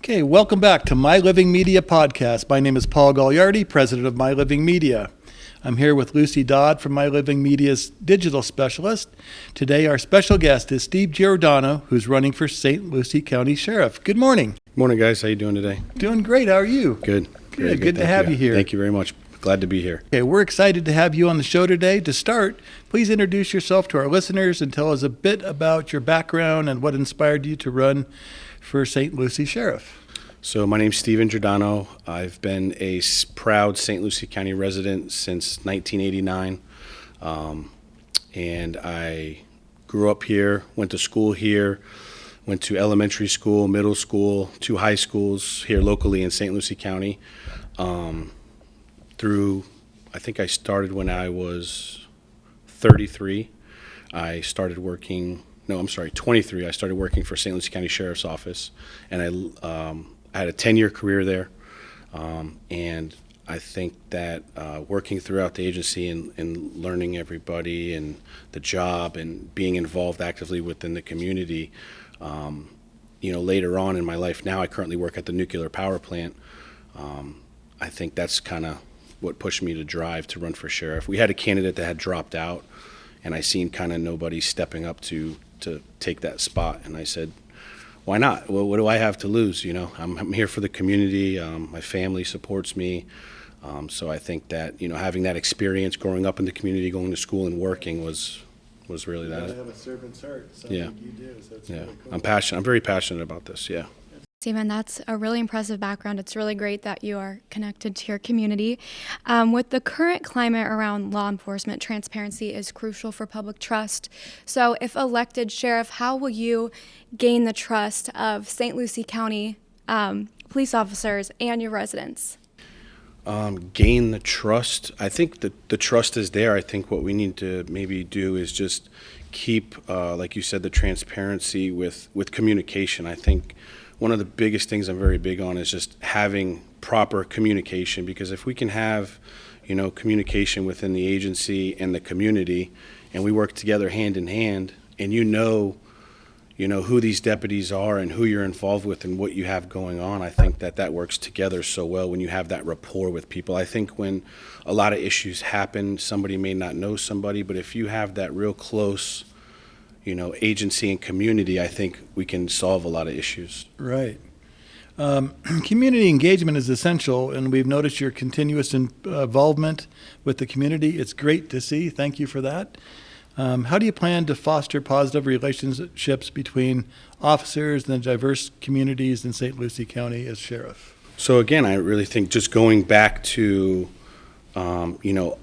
Okay, welcome back to My Living Media Podcast. My name is Paul Gagliardi, president of My Living Media. I'm here with Lucy Dodd from My Living Media's digital specialist. Today, our special guest is Steve Giordano, who's running for St. Lucie County Sheriff. Good morning. Morning, guys. How you doing today? Doing great. How are you? Good. Good to have you here. Thank you very much. Glad to be here. Okay, we're excited to have you on the show today. To start, please introduce yourself to our listeners and tell us a bit about your background and what inspired you to run for St. Lucie Sheriff. So my name's Steven Giordano. I've been a proud St. Lucie County resident since 1989. And I grew up here, went to school here, went to elementary school, middle school, 2 high schools here locally in St. Lucie County. I think I started when I was 33. I started working, 23. I started working for St. Lucie County Sheriff's Office, and I had a 10-year career there. And I think that working throughout the agency and learning everybody and the job and being involved actively within the community, later on in my life now, I currently work at the nuclear power plant. I think that's kind of what pushed me to drive to run for sheriff. We had a candidate that had dropped out, and I seen kind of nobody stepping up to take that spot, and I said, why not? Well, what do I have to lose? I'm here for the community. My family supports me. So I think that, having that experience growing up in the community, going to school and working was really that. You have a servant's heart. Yeah. Like you do, so it's Yeah. really cool. I'm passionate. I'm very passionate about this. Yeah. Steven, that's a really impressive background. It's really great that you are connected to your community. With the current climate around law enforcement, transparency is crucial for public trust. So if elected sheriff, how will you gain the trust of St. Lucie County police officers and your residents? Gain the trust. I think that the trust is there. I think what we need to maybe do is just keep, like you said, the transparency with communication. I think one of the biggest things I'm very big on is just having proper communication, because if we can have, communication within the agency and the community, and we work together hand in hand, and who these deputies are and who you're involved with and what you have going on, I think that works together so well when you have that rapport with people. I think when a lot of issues happen, somebody may not know somebody, but if you have that real close agency and community, I think we can solve a lot of issues. Right. Community engagement is essential, and we've noticed your continuous involvement with the community. It's great to see. Thank you for that. How do you plan to foster positive relationships between officers and the diverse communities in St. Lucie County as sheriff? So again, I really think just going back to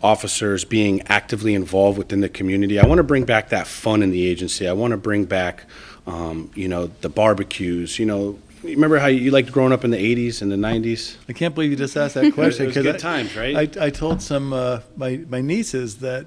officers being actively involved within the community. I want to bring back that fun in the agency. I want to bring back, the barbecues. Remember how you liked growing up in the 80s and the 90s? I can't believe you just asked that question. It was good times, right? I told some my nieces that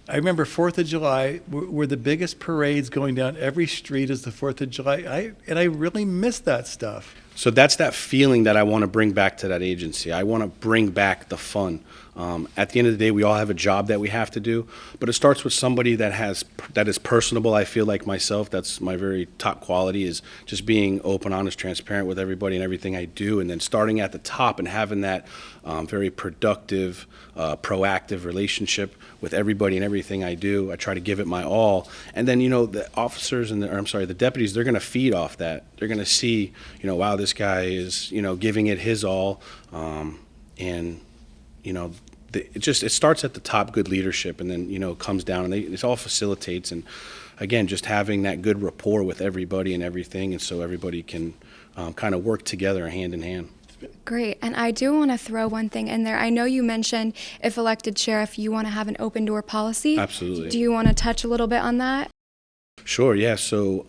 I remember 4th of July were the biggest parades going down every street as the 4th of July. I really miss that stuff. So that's that feeling that I want to bring back to that agency. I want to bring back the fun. At the end of the day, we all have a job that we have to do, but it starts with somebody that is personable. I feel like myself, that's my very top quality, is just being open, honest, transparent with everybody and everything I do, and then starting at the top and having that very productive, proactive relationship with everybody and everything I do. I try to give it my all, and then the officers and the deputies, they're going to feed off that. They're going to see, wow, this guy is giving it his all, and it starts at the top, good leadership, and then it comes down, and it all facilitates, and again, just having that good rapport with everybody and everything, and so everybody can kind of work together hand in hand. Great. And I do want to throw one thing in there. I know you mentioned if elected sheriff, you want to have an open door policy. Absolutely. Do you want to touch a little bit on that? Sure, yeah. So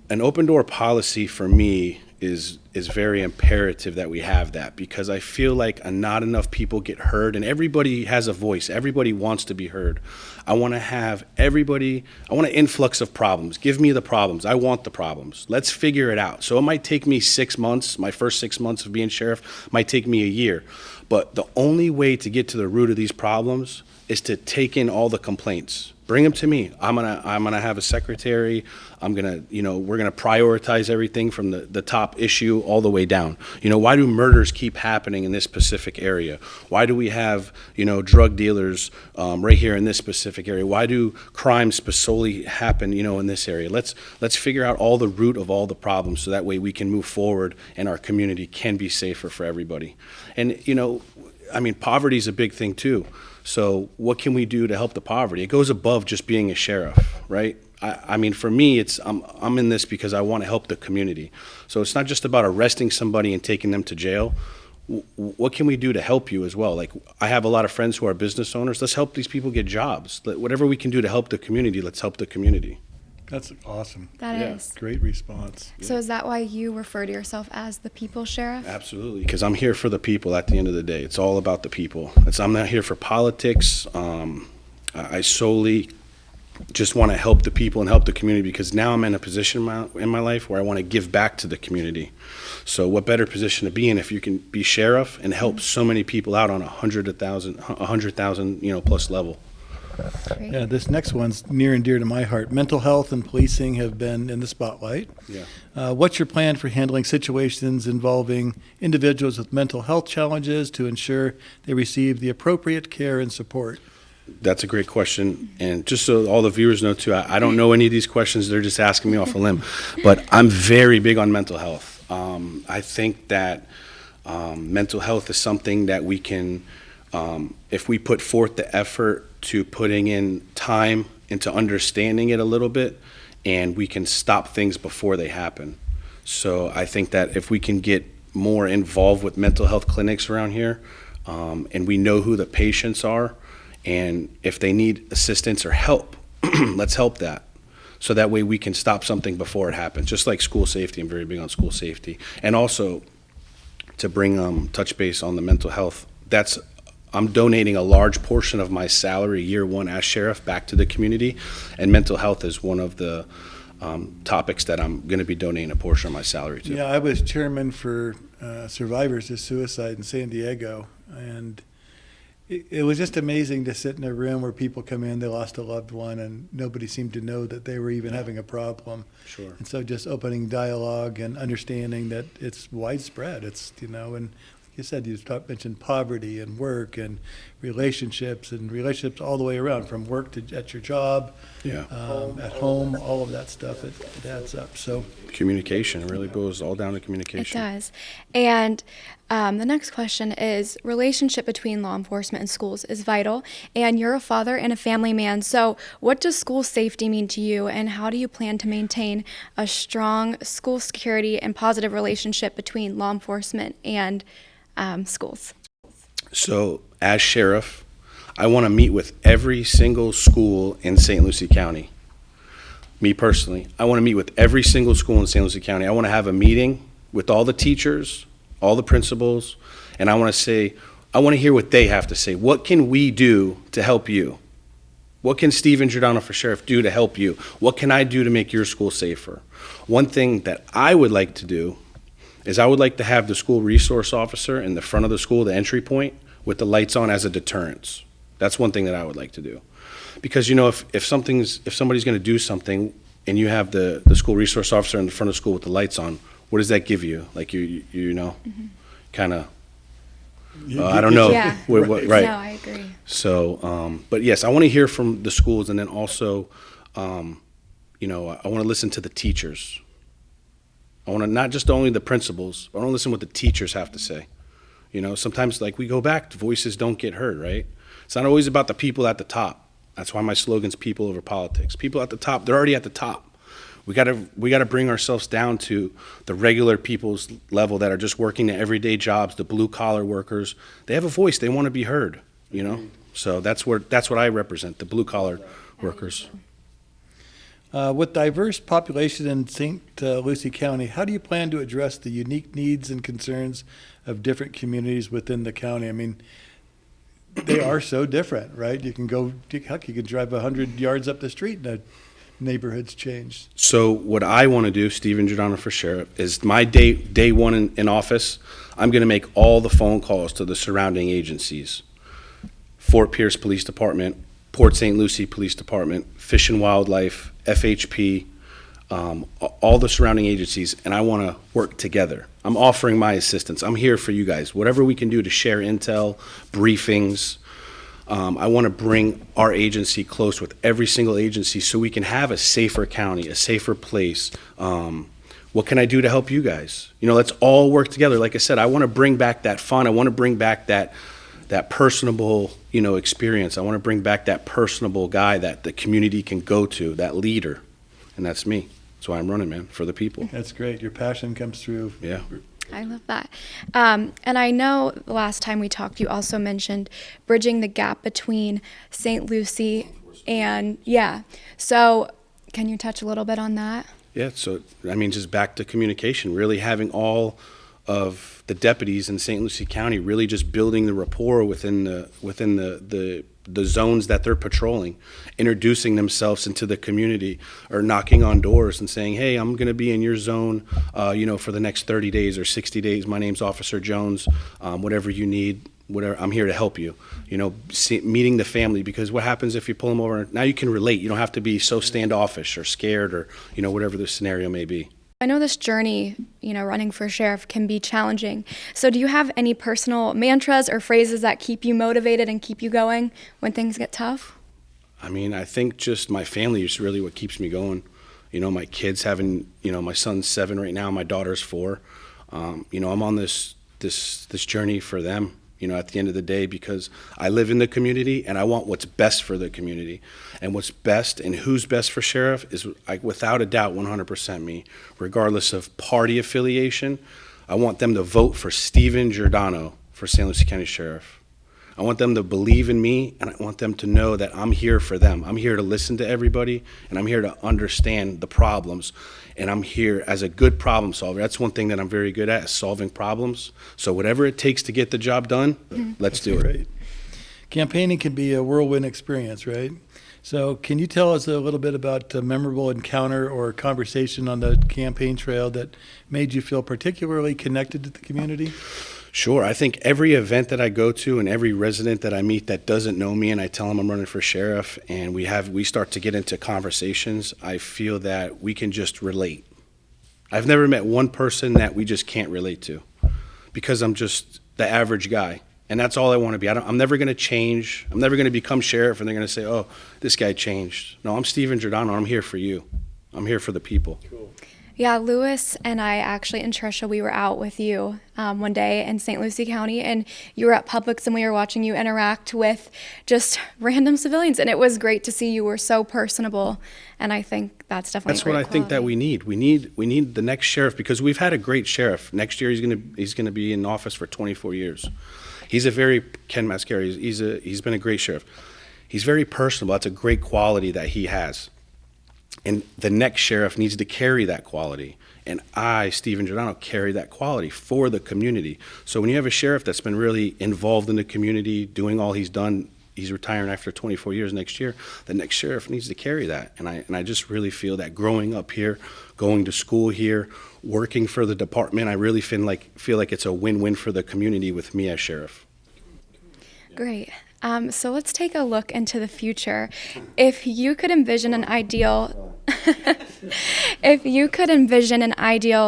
an open door policy for me is very imperative that we have that, because I feel like not enough people get heard, and everybody has a voice. Everybody wants to be heard. I want to have everybody, I want an influx of problems. Give me the problems. I want the problems. Let's figure it out. So it might take me 6 months, my first 6 months of being sheriff might take me a year. But the only way to get to the root of these problems is to take in all the complaints. Bring them to me. I'm gonna have a secretary. We're gonna prioritize everything from the top issue all the way down. Why do murders keep happening in this specific area? Why do we have, drug dealers right here in this specific area? Why do crimes solely happen, in this area? Let's figure out all the root of all the problems so that way we can move forward and our community can be safer for everybody. And, poverty is a big thing too. So what can we do to help the poverty? It goes above just being a sheriff, right? For me, I'm in this because I want to help the community. So it's not just about arresting somebody and taking them to jail. What can we do to help you as well? Like, I have a lot of friends who are business owners. Let's help these people get jobs. Whatever we can do to help the community, let's help the community. That's awesome. That Yeah. is. Great response. So is that why you refer to yourself as the People Sheriff? Absolutely, because I'm here for the people at the end of the day. It's all about the people. I'm not here for politics. I solely just want to help the people and help the community because now I'm in a position in my life where I want to give back to the community. So what better position to be in if you can be sheriff and help so many people out on a 100,000, plus level. Great. Yeah, this next one's near and dear to my heart. Mental health and policing have been in the spotlight. Yeah. What's your plan for handling situations involving individuals with mental health challenges to ensure they receive the appropriate care and support? That's a great question. And just so all the viewers know too, I don't know any of these questions. They're just asking me off a limb. But I'm very big on mental health. I think that mental health is something that we can, if we put forth the effort to putting in time into understanding it a little bit, and we can stop things before they happen. So I think that if we can get more involved with mental health clinics around here, and we know who the patients are, and if they need assistance or help, let's help that. So that way we can stop something before it happens, just like school safety. I'm very big on school safety. And also, to bring touch base on the mental health, I'm donating a large portion of my salary year one as sheriff back to the community, and mental health is one of the topics that I'm going to be donating a portion of my salary to. Yeah, I was chairman for Survivors of Suicide in San Diego, and it was just amazing to sit in a room where people come in, they lost a loved one, and nobody seemed to know that they were even having a problem. Sure. And so just opening dialogue and understanding that it's widespread. It's, and like you said, mentioned poverty and work and relationships all the way around, from work to at your job, Yeah. at home, all of that stuff, it adds up. So Communication, it really goes all down to It communication. does. And the next question is, relationship between law enforcement and schools is vital, and you're a father and a family man. So what does school safety mean to you, and how do you plan to maintain a strong school security and positive relationship between law enforcement and schools? So, as sheriff, I want to meet with every single school in St. Lucie County. Me personally, I want to meet with every single school in St. Lucie County. I want to have a meeting with all the teachers, all the principals, and I want to hear what they have to say. What can we do to help you? What can Stephen Giordano for sheriff do to help you? What can I do to make your school safer? One thing that I would like to do is I would like to have the school resource officer in the front of the school, the entry point, with the lights on as a deterrence. That's one thing that I would like to do. Because, if somebody's going to do something and you have the school resource officer in the front of the school with the lights on, what does that give you? Like, kind of, I don't know. Yeah. Right. No, I agree. So, but yes, I want to hear from the schools, and then also, I want to listen to the teachers. I want to not just only the principals, but I want to listen to what the teachers have to say. Sometimes, like, we go back, voices don't get heard, right? It's not always about the people at the top. That's why my slogan's people over politics. People at the top, they're already at the top. We gotta bring ourselves down to the regular people's level that are just working the everyday jobs, the blue collar workers. They have a voice. They want to be heard. So that's what I represent, the blue collar workers. with diverse population in St. Lucie County, how do you plan to address the unique needs and concerns of different communities within the county? I mean, they are so different, right? You can drive 100 yards up the street and the neighborhood's changed. So what I want to do, Stephen Giordano for sheriff, is my day one in office, I'm going to make all the phone calls to the surrounding agencies. Fort Pierce Police Department, Port St. Lucie Police Department, Fish and Wildlife, FHP, all the surrounding agencies, and I want to work together. I'm offering my assistance. I'm here for you guys. Whatever we can do to share intel, briefings. I want to bring our agency close with every single agency so we can have a safer county, a safer place. What can I do to help you guys? Let's all work together. Like I said, I want to bring back that fun. I want to bring back that personable, experience. I want to bring back that personable guy that the community can go to, that leader. And that's me. That's why I'm running, man, for the people. That's great. Your passion comes through. Yeah. I love that. And I know the last time we talked, you also mentioned bridging the gap between St. Lucie and, So can you touch a little bit on that? Yeah, so, just back to communication, really having all of the deputies in St. Lucie County really just building the rapport within the zones that they're patrolling, introducing themselves into the community or knocking on doors and saying, hey, I'm going to be in your zone, for the next 30 days or 60 days. My name's Officer Jones. Whatever you need, I'm here to help you. Meeting the family, because what happens if you pull them over? Now you can relate. You don't have to be so standoffish or scared or, whatever the scenario may be. I know this journey, running for sheriff can be challenging. So do you have any personal mantras or phrases that keep you motivated and keep you going when things get tough? I think just my family is really what keeps me going. My kids having, my son's 7 right now, my daughter's 4. I'm on this journey for them, at the end of the day, because I live in the community and I want what's best for the community. And what's best and who's best for sheriff is, without a doubt, 100% me. Regardless of party affiliation, I want them to vote for Giordano for St. Lucie County Sheriff. I want them to believe in me, and I want them to know that I'm here for them. I'm here to listen to everybody, and I'm here to understand the problems. And I'm here as a good problem solver. That's one thing that I'm very good at, is solving problems. So whatever it takes to get the job done, let's do it. Great. Campaigning can be a whirlwind experience, right? So can you tell us a little bit about a memorable encounter or conversation on the campaign trail that made you feel particularly connected to the community? Sure. I think every event that I go to and every resident that I meet that doesn't know me and I tell them I'm running for sheriff and we start to get into conversations, I feel that we can just relate. I've never met one person that we just can't relate to because I'm just the average guy. And that's all I want to be. I'm never going to change. I'm never going to become sheriff and they're going to say, oh, this guy changed. No, I'm Giordano. I'm here for you. I'm here for the people. Cool. Yeah, Lewis and I actually, and Trisha, we were out with you one day in St. Lucie County, and you were at Publix, and we were watching you interact with just random civilians, and it was great to see you were so personable, and I think that's definitely what I think that we need. We need the next sheriff, because we've had a great sheriff. Next year he's gonna be in office for 24 years. He's a very Ken Mascari. He's been a great sheriff. He's very personable. That's a great quality that he has. And the next sheriff needs to carry that quality. And I, Giordano, carry that quality for the community. So when you have a sheriff that's been really involved in the community, doing all he's done, he's retiring after 24 years next year, the next sheriff needs to carry that. And I just really feel that growing up here, going to school here, working for the department, I really feel like it's a win-win for the community with me as sheriff. Great. So let's take a look into the future. If you could envision an ideal,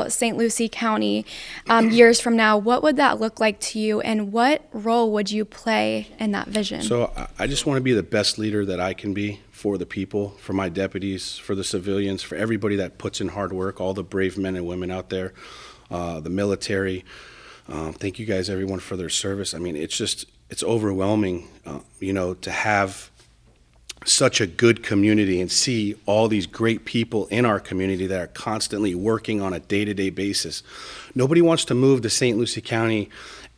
St. Lucie County years from now, what would that look like to you, and what role would you play in that vision? So I just want to be the best leader that I can be for the people, for my deputies, for the civilians, for everybody that puts in hard work, all the brave men and women out there, the military. Thank you guys, everyone, for their service. It's overwhelming, to have such a good community and see all these great people in our community that are constantly working on a day-to-day basis. Nobody wants to move to St. Lucie County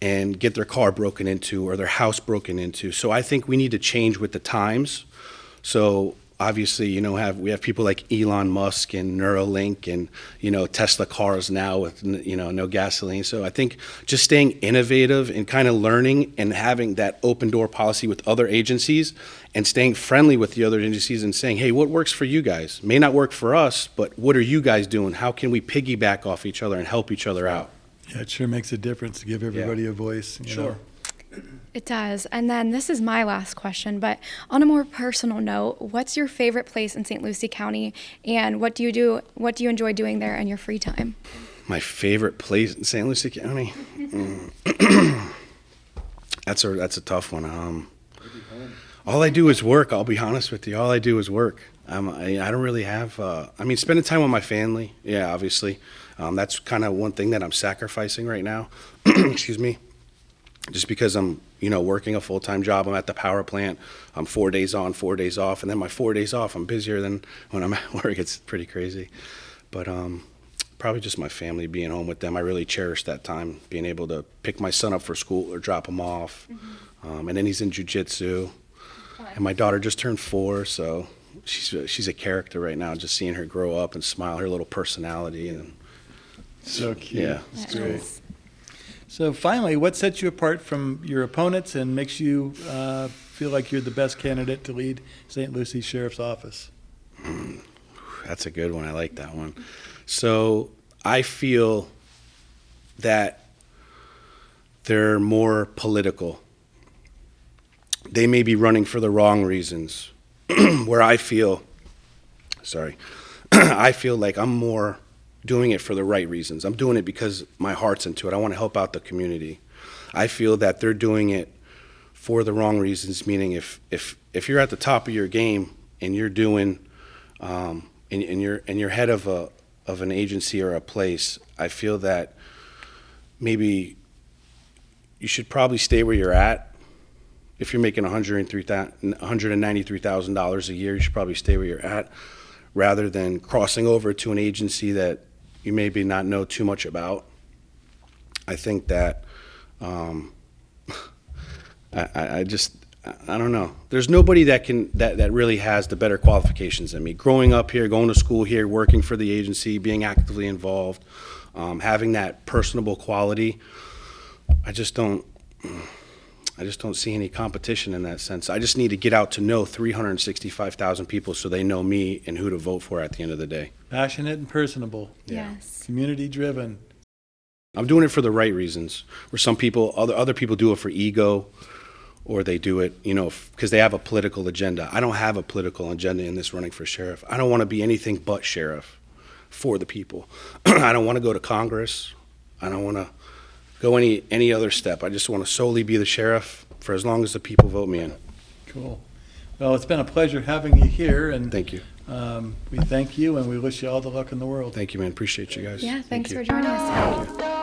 and get their car broken into or their house broken into. So I think we need to change with the times. So obviously, we have people like Elon Musk and Neuralink and, Tesla cars now with, no gasoline. So I think just staying innovative and kind of learning and having that open door policy with other agencies and staying friendly with the other agencies and saying, hey, what works for you guys? May not work for us, but what are you guys doing? How can we piggyback off each other and help each other out? Yeah, it sure makes a difference to give everybody a voice. You know. It does. And then this is my last question, but on a more personal note, what's your favorite place in St. Lucie County, and what do you enjoy doing there in your free time? My favorite place in St. Lucie County? That's a tough one. All I do is work. I'll be honest with you. All I do is work. I don't really have. Spending time with my family. Yeah, obviously. That's kind of one thing that I'm sacrificing right now. Excuse me. Just because I'm, working a full-time job. I'm at the power plant. I'm 4 days on, 4 days off, and then my 4 days off, I'm busier than when I'm at work. It's pretty crazy. But probably just my family, being home with them. I really cherish that time, being able to pick my son up for school or drop him off. And then he's in jiu-jitsu. And my daughter just turned 4, so she's a character right now. Just seeing her grow up and smile, her little personality, and So cute. Yeah, That's great. So finally, what sets you apart from your opponents and makes you feel like you're the best candidate to lead St. Lucie Sheriff's Office? That's a good one. I like that one. So I feel that they're more political. They may be running for the wrong reasons. Where I feel like I'm more doing it for the right reasons. I'm doing it because my heart's into it. I want to help out the community. I feel that they're doing it for the wrong reasons, meaning if you're at the top of your game and you're doing and you're head of an agency or a place, I feel that maybe you should probably stay where you're at. If you're making $193,000 a year, you should probably stay where you're at, rather than crossing over to an agency that you maybe not know too much about. I think that I don't know. There's nobody that really has the better qualifications than me. Growing up here, going to school here, working for the agency, being actively involved, having that personable quality, I just don't see any competition in that sense. I just need to get out to know 365,000 people so they know me and who to vote for at the end of the day. Passionate and personable. Yeah. Yes. Community driven. I'm doing it for the right reasons. Where some people, other people do it for ego, or they do it, because they have a political agenda. I don't have a political agenda in this running for sheriff. I don't want to be anything but sheriff for the people. I don't want to go to Congress. I don't want to go any other step. I just want to solely be the sheriff for as long as the people vote me in. Cool. Well, it's been a pleasure having you here, and Thank you. We thank you, and we wish you all the luck in the world. Thank you, man. Appreciate you guys. Yeah, Thank thanks you. for joining us today. Thank you.